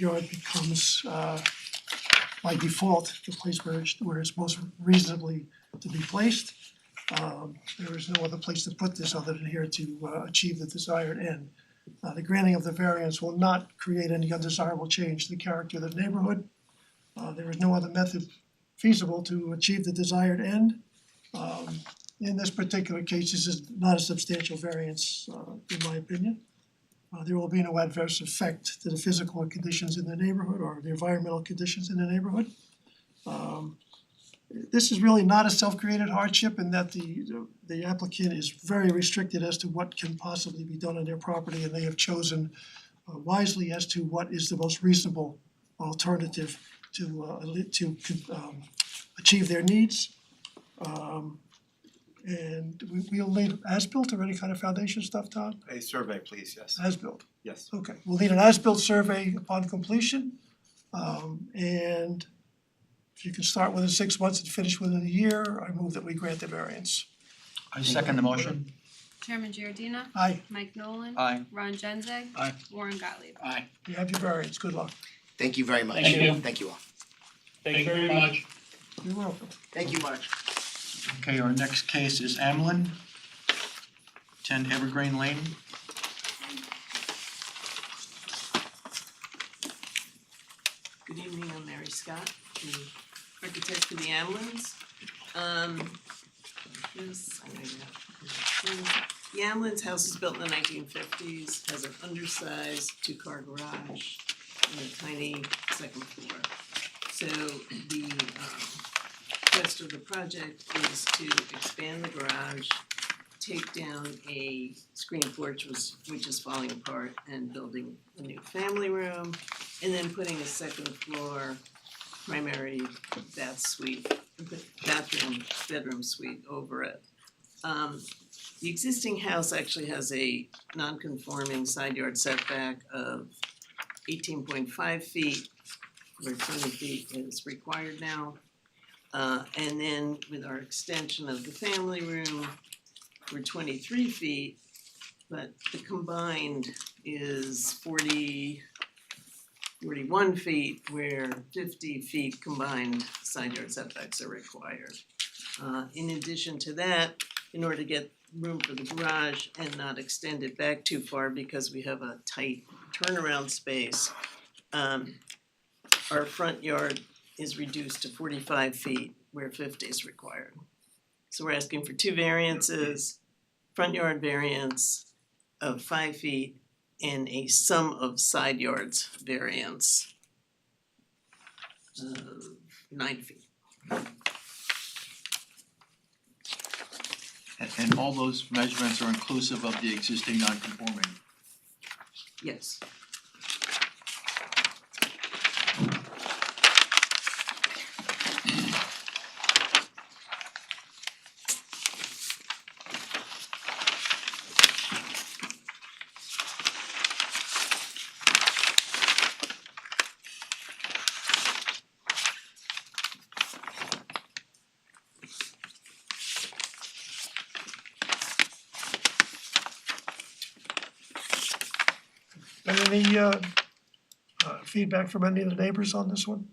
yard becomes by default the place where it's most reasonably to be placed. There is no other place to put this other than here to achieve the desired end. The granting of the variance will not create any undesirable change to the character of the neighborhood. There is no other method feasible to achieve the desired end. In this particular case, this is not a substantial variance, in my opinion. There will be no adverse effect to the physical conditions in the neighborhood or the environmental conditions in the neighborhood. This is really not a self-created hardship in that the applicant is very restricted as to what can possibly be done on their property, and they have chosen wisely as to what is the most reasonable alternative to achieve their needs. And we'll need as-built or any kind of foundation stuff, Todd? A survey, please, yes. As-built. Yes. Okay, we'll need an as-built survey upon completion. And if you can start within 6 months and finish within a year, I move that we grant the variance. I second the motion. Chairman Giordina. Aye, Mike Nolan. Aye. Ron Genzeg. Aye. Warren Gottlieb. Aye. you have your variance, good luck. Thank you very much. Thank you. Thank you all. Thank you very much. You're welcome. Thank you much. Okay, our next case is Amlin, 10 Evergreen Lane. Good evening, I'm Mary Scott, the architect for the Amlins. Yes, I know you have. The Amlins house was built in the 1950s, has an undersized two-car garage and a tiny second floor. So the rest of the project is to expand the garage, take down a screen porch which is falling apart, and building a new family room, and then putting a second floor primary bedroom suite over it. The existing house actually has a non-conforming side yard setback of 18.5 feet, where 20 feet is required now. And then with our extension of the family room, we're 23 feet, but the combined is 41 feet, where 50 feet combined side yard setbacks are required. In addition to that, in order to get room for the garage and not extend it back too far because we have a tight turnaround space, our front yard is reduced to 45 feet where 50 is required. So we're asking for two variances, front yard variance of 5 feet and a sum of side yards variance of 9 feet. And all those measurements are inclusive of the existing non-conforming. Yes. Any feedback from any of the neighbors on this one?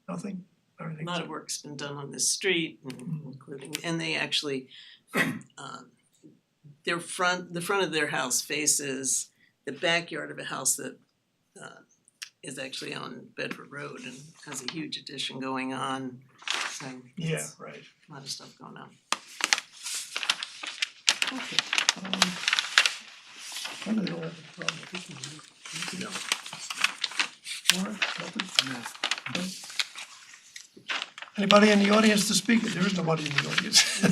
Nothing? A Everything? lot of work's been done on this street, including, and they actually, the front of their house faces the backyard of a house that is actually on Bedford Road and has a huge addition going on. So Yeah, it's right. a lot of stuff going on. Okay. I really don't have a problem with this one. No. Warren, nothing? No. Anybody in the audience to speak? There is nobody in the audience.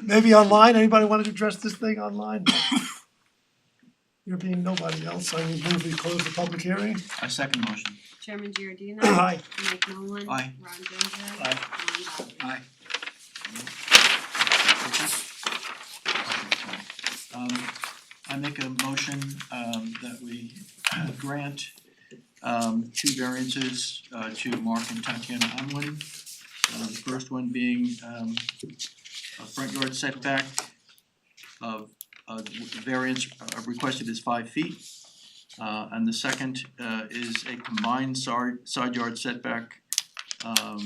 Maybe online, anybody wanted to address this thing online? There being nobody else, I will move we close the public hearing. I second the motion. Chairman Giordina. Aye. Mike Nolan. Aye. Ron Genzeg. Aye. Warren Gottlieb. Aye. I make a motion that we grant two variances to Mark and Tatiana Amlin. The first one being a front yard setback of variance requested is 5 feet. And the second is a combined side yard setback of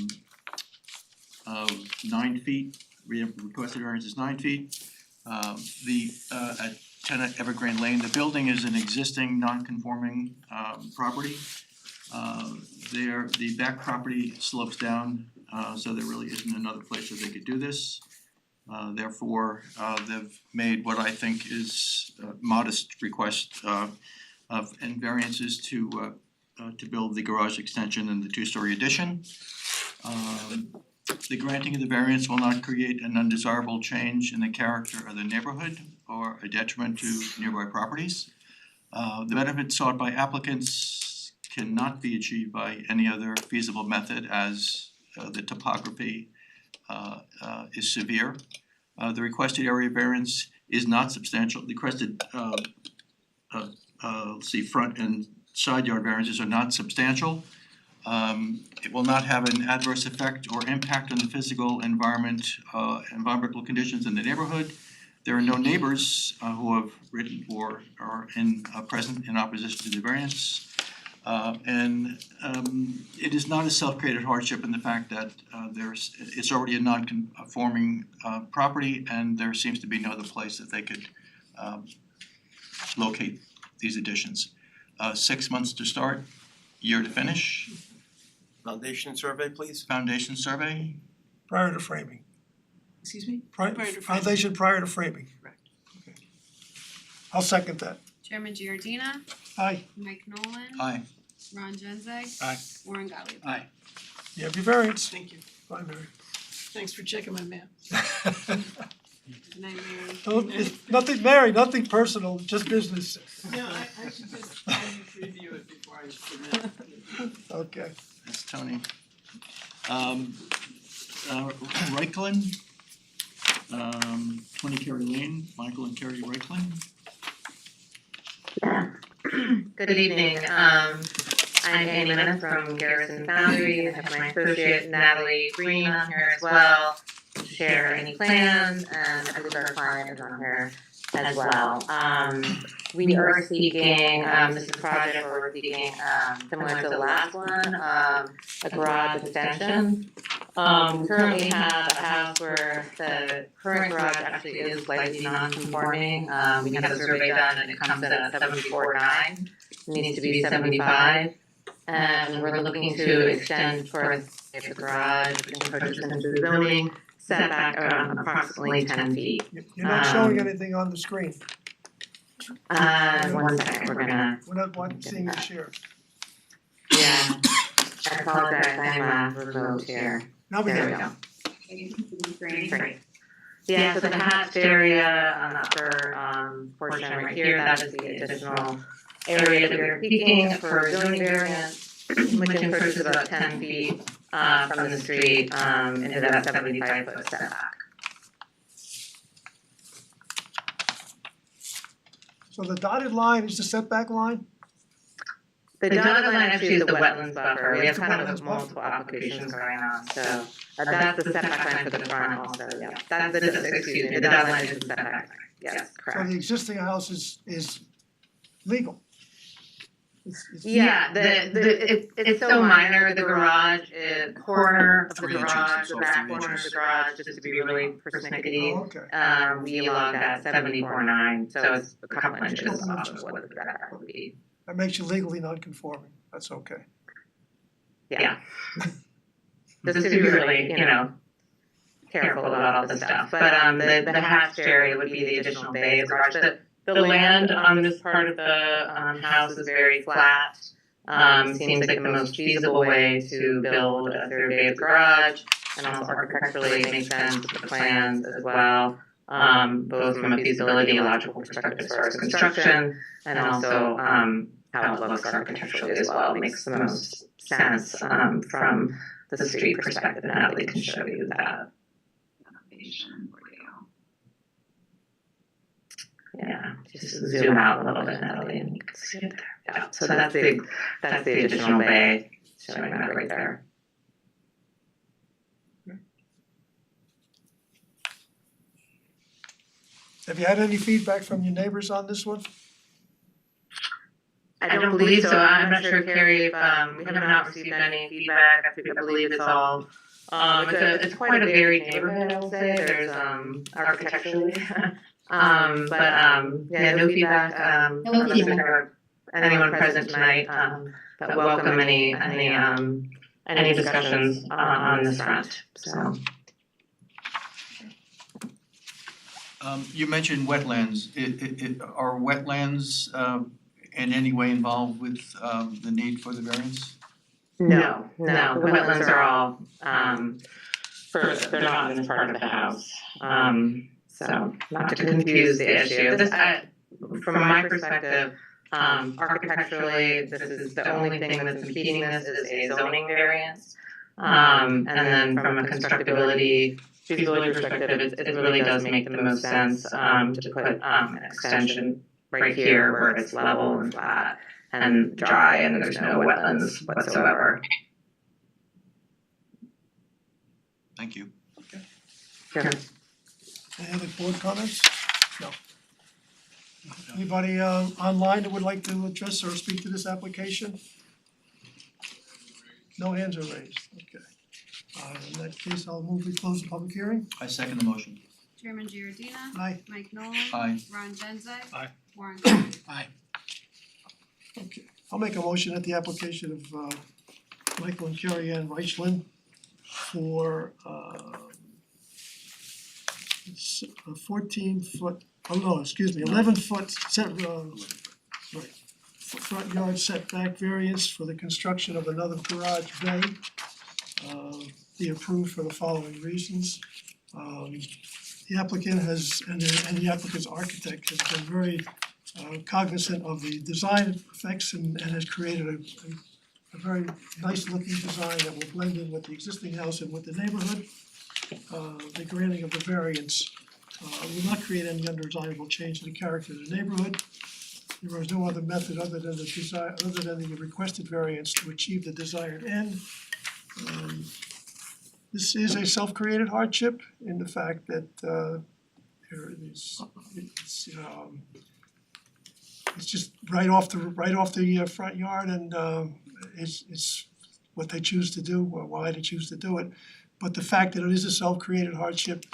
9 feet. Requested variance is 9 feet. At 10 Evergreen Lane, the building is an existing non-conforming property. The back property slopes down, so there really isn't another place that they could do this. Therefore, they've made what I think is a modest request and variances to build the garage extension and the two-story addition. The granting of the variance will not create an undesirable change in the character of the neighborhood or a detriment to nearby properties. The benefits sought by applicants cannot be achieved by any other feasible method as the topography is severe. The requested area variance is not substantial. The requested front and side yard variances are not substantial. It will not have an adverse effect or impact on the physical environmental conditions in the neighborhood. There are no neighbors who have written or are present in opposition to the variance. It is not a self-created hardship in the fact that it's already a non-conforming property, and there seems to be no other place that they could locate these additions. 6 months to start, year to finish. Foundation survey, please. Foundation survey. Prior to framing. Excuse me? Prior Prior to framing. foundation prior to framing. Correct. Okay. I'll second that. Chairman Giordina, Aye. Mike Nolan, Aye. Ron Genzeg. Aye. Warren Gottlieb. Aye. You have your variance. Thank you. Bye, Mary. Thanks for checking my math. Good night, Mary. It's nothing, Mary, nothing personal, just business. No, I should just preview it before I submit. Okay. That's Tony. Reichland, 20 Kerry Lane, Michael and Kerry Reichland. Good evening. I'm Annie Menace from Garrison Foundry. I have my associate Natalie Green on here as well to share any plans, and I believe our client is on here as well. We are seeking, this is a project where we're seeking, similar to the last one, a garage extension. We currently have a house where the current garage actually is slightly non-conforming. We had a survey done and it comes in at 74.9. It needs to be 75. And we're looking to extend towards the garage, we can purchase into the zoning, setback around approximately 10 feet. You're not showing anything on the screen. 1 second, we're gonna, We're not seeing you share. yeah. I apologize, I'm remote here. Now we There got we it. go. Great. Yeah, so the hatched area on the upper portion right here, that is the additional area that we're seeking for zoning variance, which encroaches about 10 feet from the street into that 75-foot setback. So the dotted line is the setback line? The dotted line actually is the wetlands buffer. We have The kind wetlands of multiple applications going on, so that's the setback line for the front also, yeah. That's the, excuse me, the dotted line is the setback line, yes, So correct. the existing house is legal? It's Yeah, it's so minor, the garage, corner of the 3 inches, garage, the so back 3 corner of the inches. garage, just to be really persnickety. Oh, okay. We logged at 74.9, so it's a couple inches off of what the setback would be, That makes you legally non-conforming. That's okay. yeah. Just to be really, careful about all this stuff, but the hatched area would be the additional bay of the garage. The land on this part of the house is very flat. Seems like the most feasible way to build a third bay of the garage, and also architecturally it makes sense with the plans as well, both from a feasibility and logical perspective as far as construction, and also how it looks architecturally as well. It makes the most sense from the street perspective, and Natalie can show you that. Yeah, just zoom out a little bit, Natalie, and you can see it there. Yeah, so that's the additional bay showing that right there. Have you had any feedback from your neighbors on this one? I don't believe so. I'm not sure, Carrie, if, we have not received any feedback. I believe it's all, it's quite a varied neighborhood, I will say. There's, architecturally. Yeah, no feedback, unless there are anyone present tonight, that welcome any discussions on this front, so. You mentioned wetlands. Are wetlands in any way involved with the need for the variance? No, the wetlands are all, they're not in part of the house. So not to confuse the issue. From my perspective, architecturally, this is the only thing that's impeding this is a zoning variance. And then from a constructability, feasibility perspective, it really does make the most sense to put an extension right here where it's level and flat and dry and there's no wetlands whatsoever. Thank you. Sure. Any other board comments? No. Anybody online that would like to address or speak to this application? No hands are raised, okay. In that case, I'll move we close the public hearing. I second the motion. Chairman Giordina. Aye. Mike Nolan. Aye. Ron Genzeg. Aye. Warren Gottlieb. Okay, I'll make a motion at the application of Michael and Carrie Ann Reichlin for it's a 14-foot, oh no, excuse me, 11-foot front yard setback variance for the construction of another garage bay. Be approved for the following reasons. The applicant has, and the applicant's architect has been very cognizant of the design effects and has created a very nice looking design that will blend in with the existing house and with the neighborhood. The granting of the variance will not create any undesirable change in the character of the neighborhood. There is no other method other than the requested variance to achieve the desired end. This is a self-created hardship in the fact that it's just right off the front yard, and it's what they choose to do or why they choose to do it. But the fact that it is a self-created hardship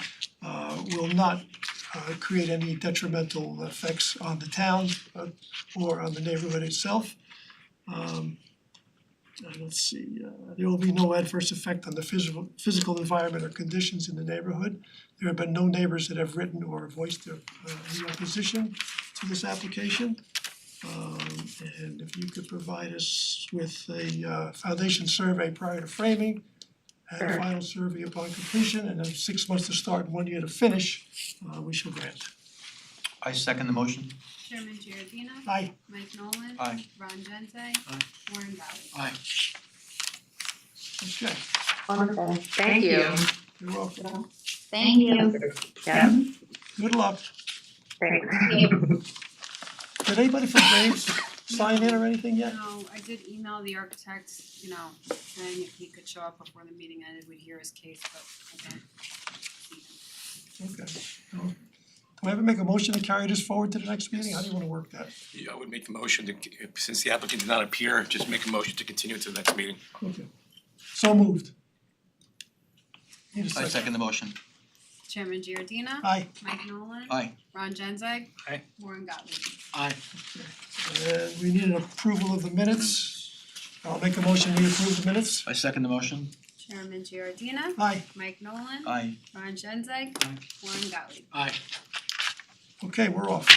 will not create any detrimental effects on the town or on the neighborhood itself. Let's see, there will be no adverse effect on the physical environment or conditions in the neighborhood. There have been no neighbors that have written or voiced their any opposition to this application. And if you could provide us with a foundation survey prior to framing and a final survey upon completion, and then 6 months to start and 1 year to finish, we shall grant. I second the motion. Chairman Giordina. Aye. Mike Nolan. Aye. Ron Genzeg. Aye. Warren Gottlieb. Aye. Okay, Wonderful. Thank you. you're welcome. Thank you. Yeah, Good luck. thanks. Did anybody from Graves sign in or anything yet? No, I did email the architect, saying if he could show up before the meeting ended, we'd hear his case, but I don't see him. Okay. Do I ever make a motion to carry this forward to the next meeting? How do you wanna work that? Yeah, I would make the motion to, since the applicant did not appear, just make a motion to continue to the next meeting. Okay. So moved. Need a I second. second the motion. Chairman Giordina. Aye. Mike Nolan. Aye. Ron Genzeg. Aye. Warren Gottlieb. Aye. And we need an approval of the minutes. I'll make a motion, we approve the minutes. I second the motion. Chairman Giordina. Aye. Mike Nolan. Aye. Ron Genzeg. Aye. Warren Gottlieb. Aye. Okay, we're off.